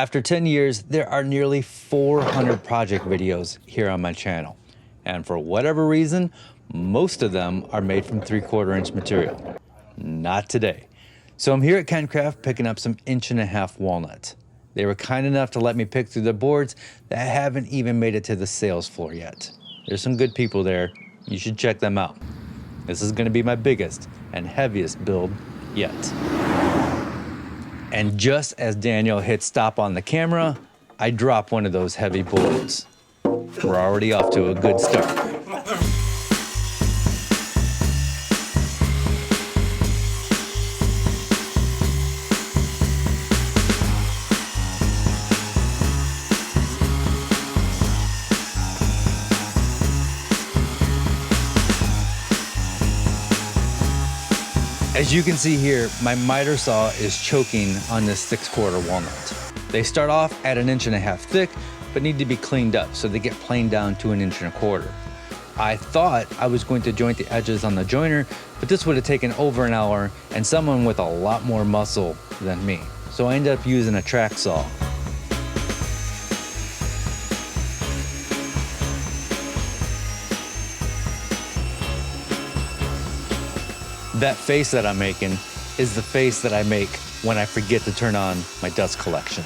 After 10 years, there are nearly 400 project videos here on my channel. And for whatever reason, most of them are made from 3/4 inch material. Not today. So I'm here at Kencraft picking up some 1.5 inch walnut. They were kind enough to let me pick through the boards that haven't even made it to the sales floor yet. There's some good people there. You should check them out. This is gonna be my biggest and heaviest build yet. And just as Daniel hit stop on the camera, I drop one of those heavy boards. We're already off to a good start. As you can see here, my miter saw is choking on this 6/4 walnut. They start off at 1.5 inch thick, but need to be cleaned up so they get planed down to 1.25 inch. I thought I was going to joint the edges on the joiner, but this would have taken over an hour and someone with a lot more muscle than me. So I ended up using a track saw. That face that I'm making is the face that I make when I forget to turn on my dust collection.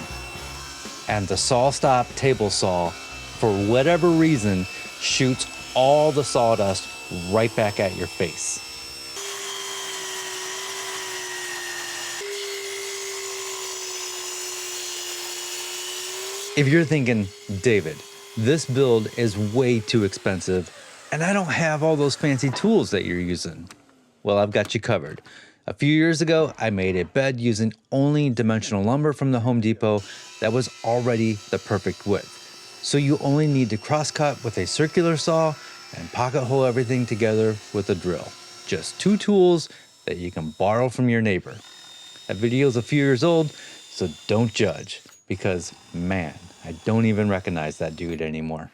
And the SawStop table saw, for whatever reason, shoots all the sawdust right back at your face. If you're thinking, David, this build is way too expensive and I don't have all those fancy tools that you're using, well, I've got you covered. A few years ago, I made a bed using only dimensional lumber from the Home Depot that was already the perfect width. So you only need to cross-cut with a circular saw and pocket hole everything together with a drill. Just 2 tools that you can borrow from your neighbor. That video's a few years old, so don't judge, because man, I don't even recognize that dude anymore.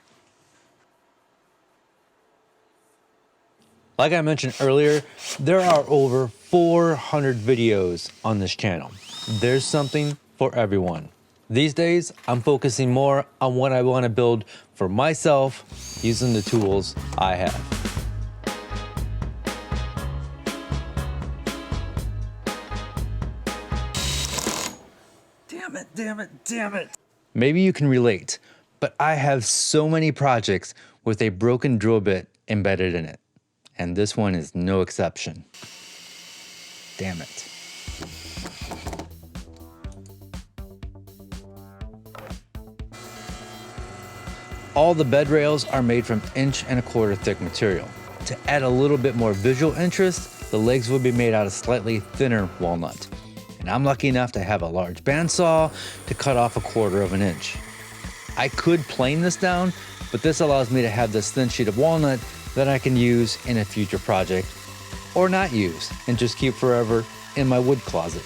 Like I mentioned earlier, there are over 400 videos on this channel. There's something for everyone. These days, I'm focusing more on what I want to build for myself using the tools I have. Damn it, damn it, damn it. Maybe you can relate, but I have so many projects with a broken drill bit embedded in it. And this one is no exception. Damn it. All the bed rails are made from 1.25 inch thick material. To add a little bit more visual interest, the legs will be made out of slightly thinner walnut. And I'm lucky enough to have a large bandsaw to cut off 1/4 inch. I could plane this down, but this allows me to have this thin sheet of walnut that I can use in a future project, or not use, and just keep forever in my wood closet.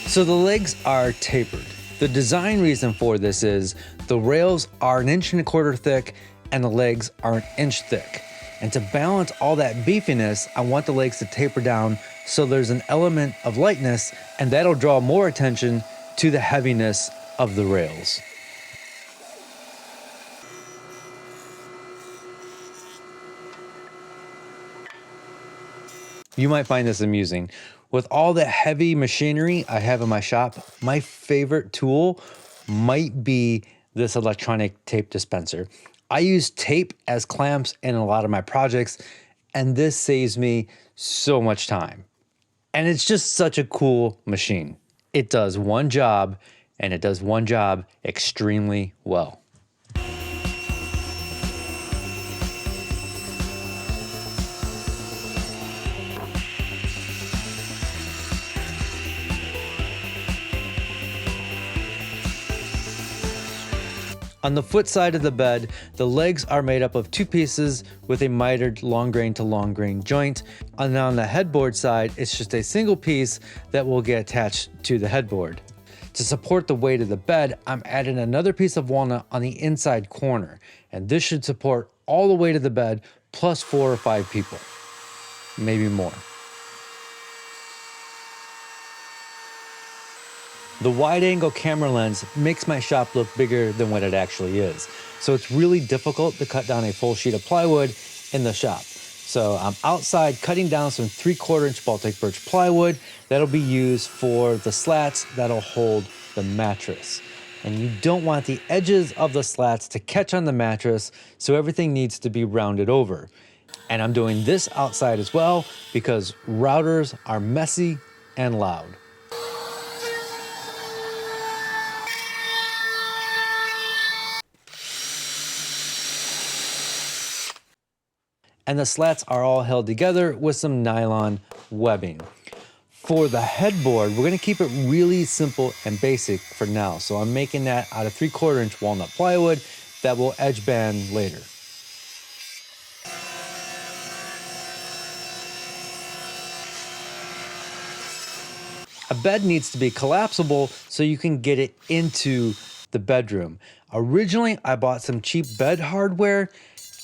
So the legs are tapered. The design reason for this is the rails are 1.25 inch thick and the legs are 1 inch thick. And to balance all that beefiness, I want the legs to taper down so there's an element of lightness, and that'll draw more attention to the heaviness of the rails. You might find this amusing. With all the heavy machinery I have in my shop, my favorite tool might be this electronic tape dispenser. I use tape as clamps in a lot of my projects, and this saves me so much time. And it's just such a cool machine. It does one job, and it does one job extremely well. On the foot side of the bed, the legs are made up of 2 pieces with a mitered long grain to long grain joint. And on the headboard side, it's just a single piece that will get attached to the headboard. To support the weight of the bed, I'm adding another piece of walnut on the inside corner, and this should support all the weight of the bed plus 4 or 5 people, maybe more. The wide-angle camera lens makes my shop look bigger than what it actually is. So it's really difficult to cut down a full sheet of plywood in the shop. So I'm outside cutting down some 3/4 inch Baltic birch plywood that'll be used for the slats that'll hold the mattress. And you don't want the edges of the slats to catch on the mattress, so everything needs to be rounded over. And I'm doing this outside as well because routers are messy and loud. And the slats are all held together with some nylon webbing. For the headboard, we're gonna keep it really simple and basic for now. So I'm making that out of 3/4 inch walnut plywood that will edge band later. A bed needs to be collapsible so you can get it into the bedroom. Originally, I bought some cheap bed hardware,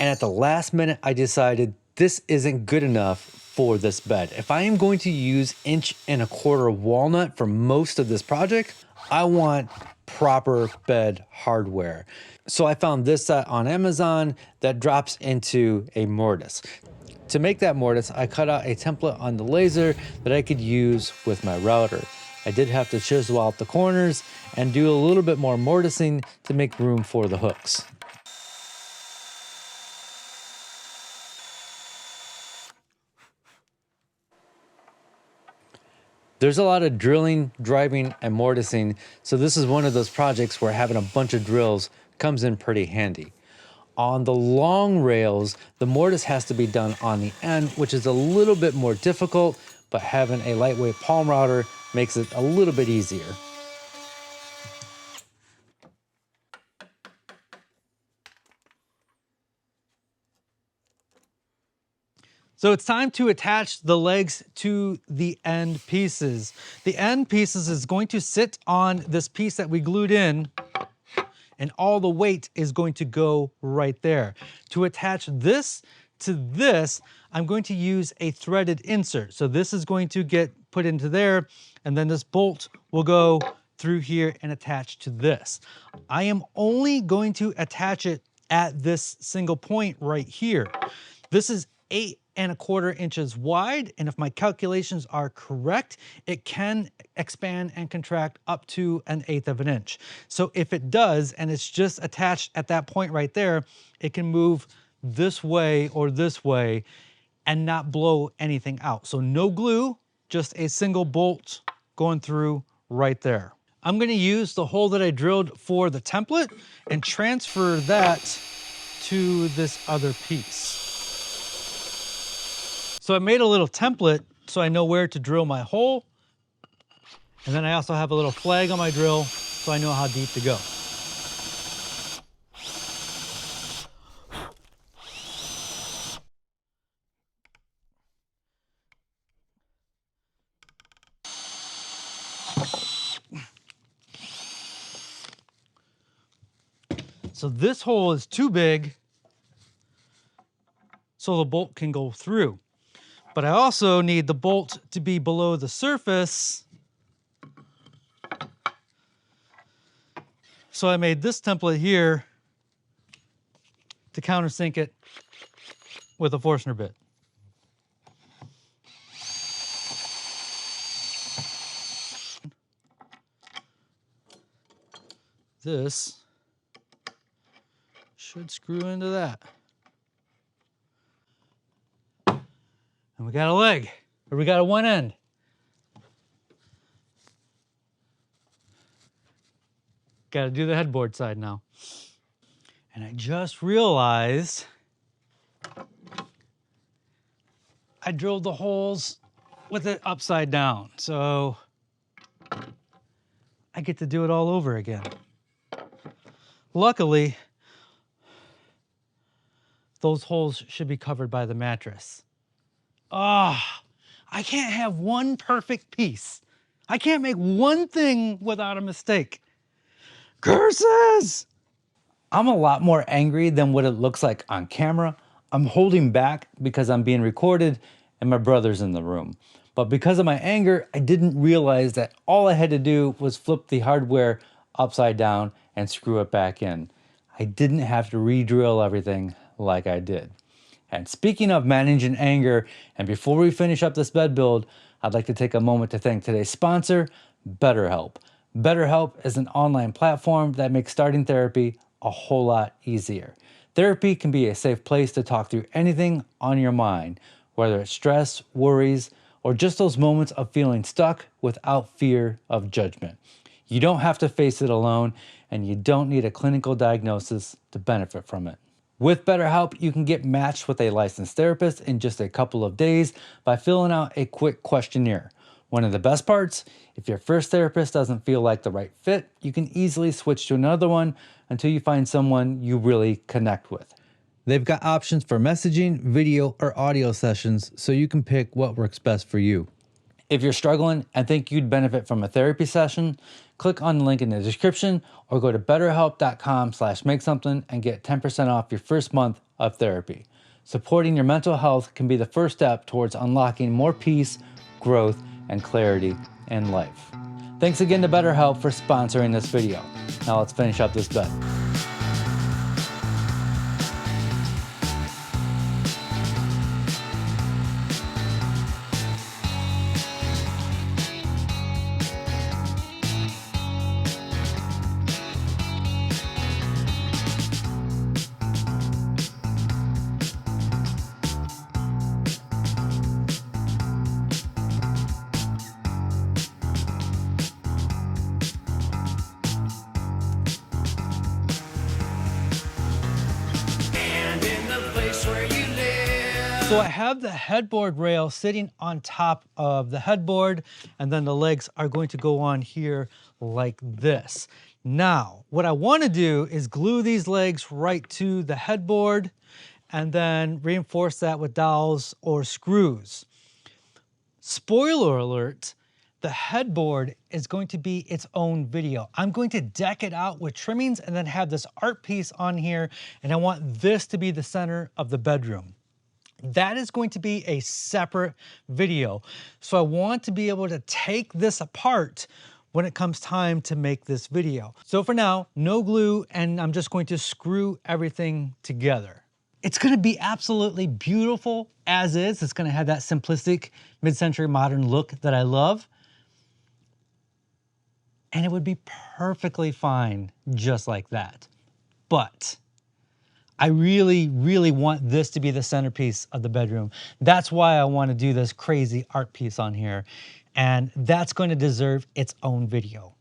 and at the last minute, I decided this isn't good enough for this bed. If I am going to use 1.25 inch walnut for most of this project, I want proper bed hardware. So I found this set on Amazon that drops into a mortise. To make that mortise, I cut out a template on the laser that I could use with my router. I did have to chisel out the corners and do a little bit more mortising to make room for the hooks. There's a lot of drilling, driving, and mortising, so this is one of those projects where having a bunch of drills comes in pretty handy. On the long rails, the mortise has to be done on the end, which is a little bit more difficult, but having a lightweight palm router makes it a little bit easier. So it's time to attach the legs to the end pieces. The end pieces is going to sit on this piece that we glued in, and all the weight is going to go right there. To attach this to this, I'm going to use a threaded insert. So this is going to get put into there, and then this bolt will go through here and attach to this. I am only going to attach it at this single point right here. This is 8.25 inches wide, and if my calculations are correct, it can expand and contract up to 1/8 of an inch. So if it does, and it's just attached at that point right there, it can move this way or this way and not blow anything out. So no glue, just a single bolt going through right there. I'm gonna use the hole that I drilled for the template and transfer that to this other piece. So I made a little template so I know where to drill my hole. And then I also have a little flag on my drill so I know how deep to go. So this hole is too big so the bolt can go through. But I also need the bolt to be below the surface. So I made this template here to countersink it with a Forstner bit. This should screw into that. And we got a leg, or we got a one end. Got to do the headboard side now. And I just realized I drilled the holes with it upside down. So I get to do it all over again. Luckily, those holes should be covered by the mattress. Ah, I can't have one perfect piece. I can't make one thing without a mistake. Curses! I'm a lot more angry than what it looks like on camera. I'm holding back because I'm being recorded and my brother's in the room. But because of my anger, I didn't realize that all I had to do was flip the hardware upside down and screw it back in. I didn't have to re-drill everything like I did. And speaking of managing anger, and before we finish up this bed build, I'd like to take a moment to thank today's sponsor, BetterHelp. BetterHelp is an online platform that makes starting therapy a whole lot easier. Therapy can be a safe place to talk through anything on your mind, whether it's stress, worries, or just those moments of feeling stuck without fear of judgment. You don't have to face it alone, and you don't need a clinical diagnosis to benefit from it. With BetterHelp, you can get matched with a licensed therapist in just a couple of days by filling out a quick questionnaire. One of the best parts, if your first therapist doesn't feel like the right fit, you can easily switch to another one until you find someone you really connect with. They've got options for messaging, video, or audio sessions, so you can pick what works best for you. If you're struggling and think you'd benefit from a therapy session, click on the link in the description or go to betterhelp.com/makesomething and get 10% off your first month of therapy. Supporting your mental health can be the first step towards unlocking more peace, growth, and clarity in life. Thanks again to BetterHelp for sponsoring this video. Now let's finish up this bed. So I have the headboard rail sitting on top of the headboard, and then the legs are going to go on here like this. Now, what I want to do is glue these legs right to the headboard and then reinforce that with dowels or screws. Spoiler alert, the headboard is going to be its own video. I'm going to deck it out with trimmings and then have this art piece on here, and I want this to be the center of the bedroom. That is going to be a separate video. So I want to be able to take this apart when it comes time to make this video. So for now, no glue, and I'm just going to screw everything together. It's gonna be absolutely beautiful as is. It's gonna have that simplistic mid-century modern look that I love. And it would be perfectly fine just like that. But I really, really want this to be the centerpiece of the bedroom. That's why I want to do this crazy art piece on here. And that's going to deserve its own video.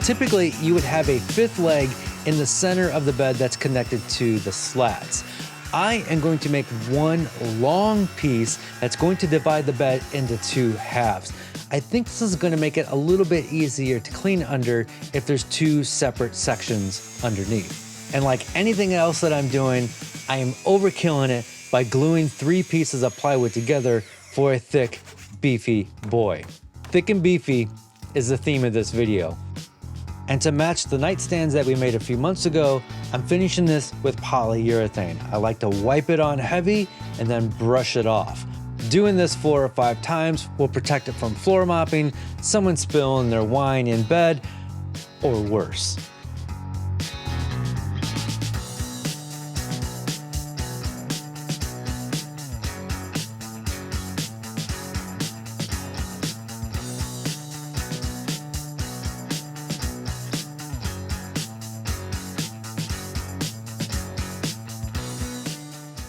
Typically, you would have a fifth leg in the center of the bed that's connected to the slats. I am going to make one long piece that's going to divide the bed into two halves. I think this is going to make it a little bit easier to clean under if there's two separate sections underneath. And like anything else that I'm doing, I am overkilling it by gluing 3 pieces of plywood together for a thick, beefy boy. Thick and beefy is the theme of this video. And to match the nightstands that we made a few months ago, I'm finishing this with polyurethane. I like to wipe it on heavy and then brush it off. Doing this 4 or 5 times will protect it from floor mopping, someone spilling their wine in bed, or worse.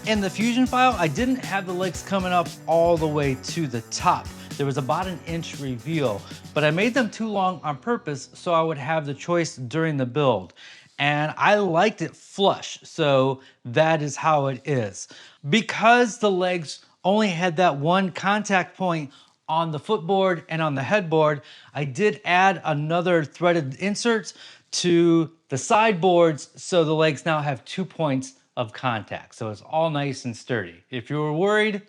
In the Fusion file, I didn't have the legs coming up all the way to the top. There was about an inch reveal, but I made them too long on purpose so I would have the choice during the build. And I liked it flush, so that is how it is. Because the legs only had that one contact point on the footboard and on the headboard, I did add another threaded insert to the sideboards so the legs now have 2 points of contact. So it's all nice and sturdy. If you were worried,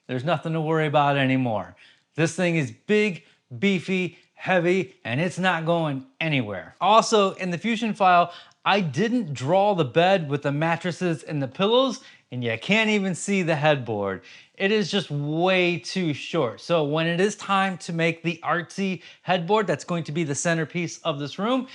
there's nothing to worry about anymore. This thing is big, beefy, heavy, and it's not going anywhere. Also, in the Fusion file, I didn't draw the bed with the mattresses and the pillows, and you can't even see the headboard. It is just way too short. So when it is time to make the artsy headboard that's going to be the centerpiece of this room,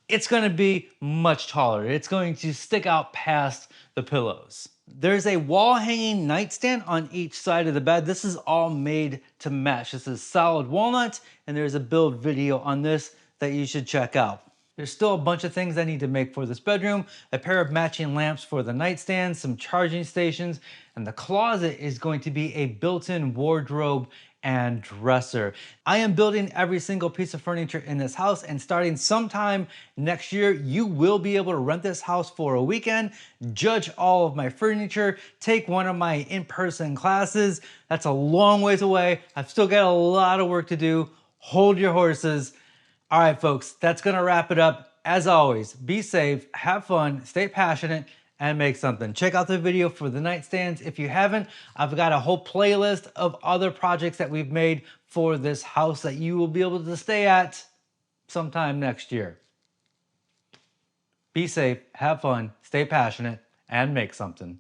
it's going to be much taller. It's going to stick out past the pillows. There's a wall hanging nightstand on each side of the bed. This is all made to mesh. This is solid walnut, and there's a build video on this that you should check out. There's still a bunch of things I need to make for this bedroom. A pair of matching lamps for the nightstand, some charging stations, and the closet is going to be a built-in wardrobe and dresser. I am building every single piece of furniture in this house, and starting sometime next year, you will be able to rent this house for a weekend, judge all of my furniture, take one of my in-person classes. That's a long ways away. I've still got a lot of work to do. Hold your horses. All right, folks, that's gonna wrap it up. As always, be safe, have fun, stay passionate, and make something. Check out the video for the nightstands. If you haven't, I've got a whole playlist of other projects that we've made for this house that you will be able to stay at sometime next year. Be safe, have fun, stay passionate, and make something.